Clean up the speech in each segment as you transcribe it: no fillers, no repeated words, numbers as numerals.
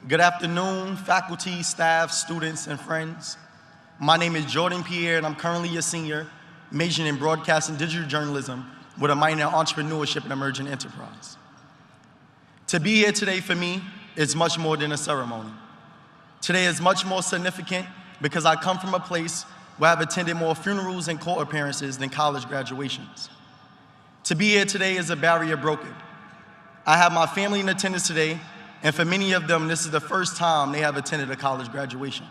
Good afternoon, faculty, staff, students, and friends. My name is Pierre, and I'm currently a senior, majoring in broadcast and digital journalism with a minor in entrepreneurship and emerging enterprise. To be here today for me is much more than a ceremony. Today is much more significant because I come from a place where I've attended more funerals and court appearances than college graduations. To be here today is a barrier broken. I have my family in attendance today, and for many of them, this is the first time they have attended a college graduation.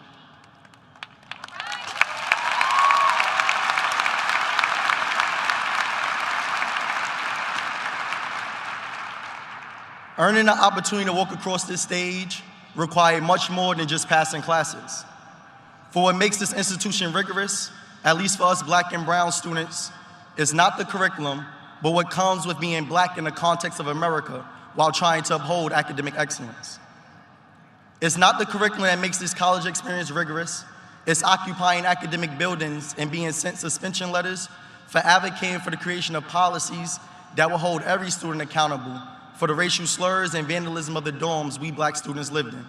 Earning the opportunity to walk across this stage required much more than just passing classes. For what makes this institution rigorous, at least for us Black and brown students, is not the curriculum, but what comes with being Black in the context of America while trying to uphold academic excellence. It's not the curriculum that makes this college experience rigorous. It's occupying academic buildings and being sent suspension letters for advocating for the creation of policies that will hold every student accountable for the racial slurs and vandalism of the dorms we Black students lived in.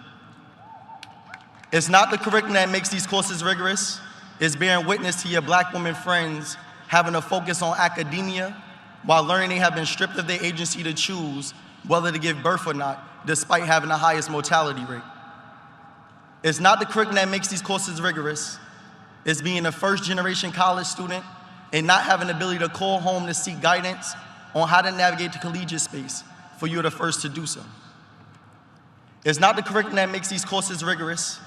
It's not the curriculum that makes these courses rigorous. It's bearing witness to your Black women friends having a focus on academia while learning they have been stripped of their agency to choose whether to give birth or not, despite having the highest mortality rate. It's not the curriculum that makes these courses rigorous. It's being a first-generation college student and not having the ability to call home to seek guidance on how to navigate the collegiate space, for you're the first to do so. It's not the curriculum that makes these courses rigorous.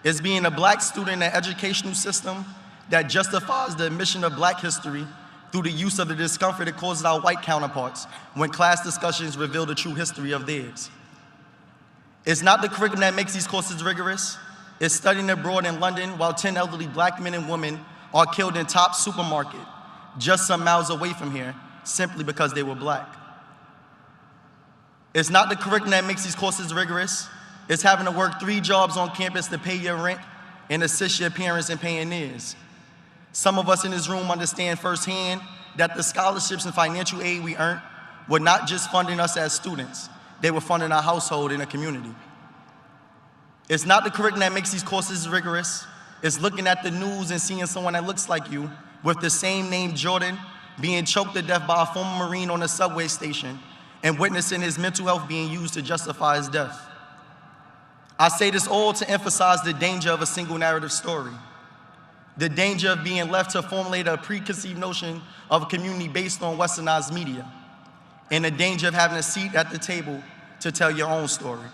It's being a Black student in an educational system that justifies the omission of Black history through the use of the discomfort it causes our white counterparts when class discussions reveal the true history of theirs. It's not the curriculum that makes these courses rigorous. It's studying abroad in London while 10 elderly Black men and women are killed in Top supermarket just some miles away from here simply because they were Black. It's not the curriculum that makes these courses rigorous. It's having to work 3 jobs on campus to pay your rent and assist your parents in paying theirs. Some of us in this room understand firsthand that the scholarships and financial aid we earned were not just funding us as students, they were funding our household and a community. It's not the curriculum that makes these courses rigorous. It's looking at the news and seeing someone that looks like you with the same name, Jordan, being choked to death by a former Marine on a subway station and witnessing his mental health being used to justify his death. I say this all to emphasize the danger of a single narrative story. The danger of being left to formulate a preconceived notion of a community based on westernized media, and the danger of having a seat at the table to tell your own story.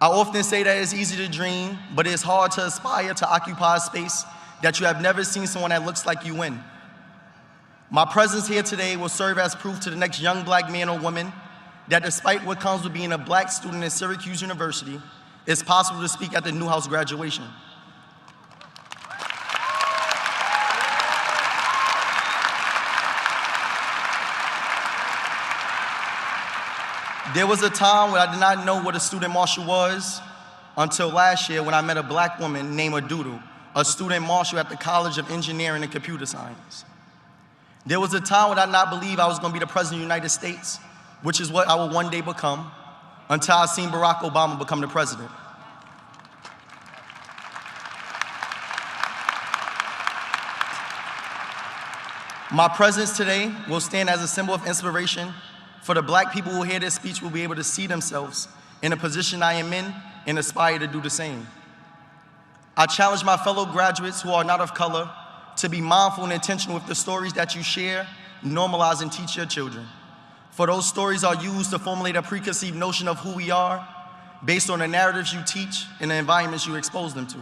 I often say that it's easy to dream, but it's hard to aspire to occupy a space that you have never seen someone that looks like you in. My presence here today will serve as proof to the next young Black man or woman that despite what comes with being a Black student at Syracuse University, it's possible to speak at the Newhouse graduation. There was a time when I did not know what a student marshal was until last year when I met a Black woman named Adudu, a student marshal at the College of Engineering and Computer Science. There was a time when I did not believe I was going to be the President of the United States, which is what I will one day become, until I seen Barack Obama become the president. My presence today will stand as a symbol of inspiration for the Black people who hear this speech will be able to see themselves in the position I am in and aspire to do the same. I challenge my fellow graduates who are not of color to be mindful and intentional with the stories that you share, normalize, and teach your children. For those stories are used to formulate a preconceived notion of who we are based on the narratives you teach and the environments you expose them to.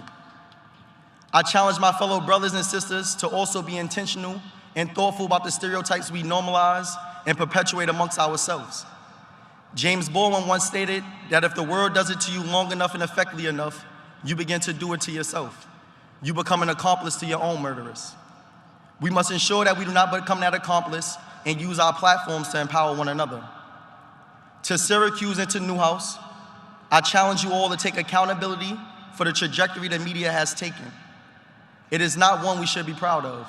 I challenge my fellow brothers and sisters to also be intentional and thoughtful about the stereotypes we normalize and perpetuate amongst ourselves. James Baldwin once stated that if the world does it to you long enough and effectively enough, you begin to do it to yourself. You become an accomplice to your own murderers. We must ensure that we do not become that accomplice and use our platforms to empower one another. To Syracuse and to Newhouse, I challenge you all to take accountability for the trajectory the media has taken. It is not one we should be proud of.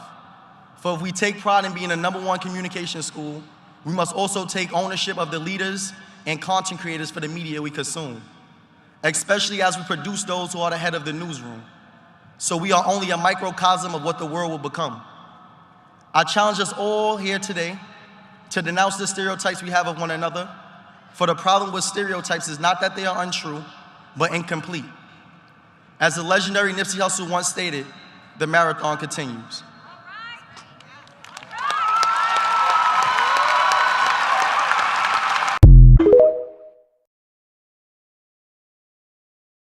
For if we take pride in being the #1 communication school, we must also take ownership of the leaders and content creators for the media we consume. especially as we produce those who are the head of the newsroom. So we are only a microcosm of what the world will become. I challenge us all here today to denounce the stereotypes we have of one another, for the problem with stereotypes is not that they are untrue, but incomplete. As the legendary Nipsey Hussle once stated, the marathon continues.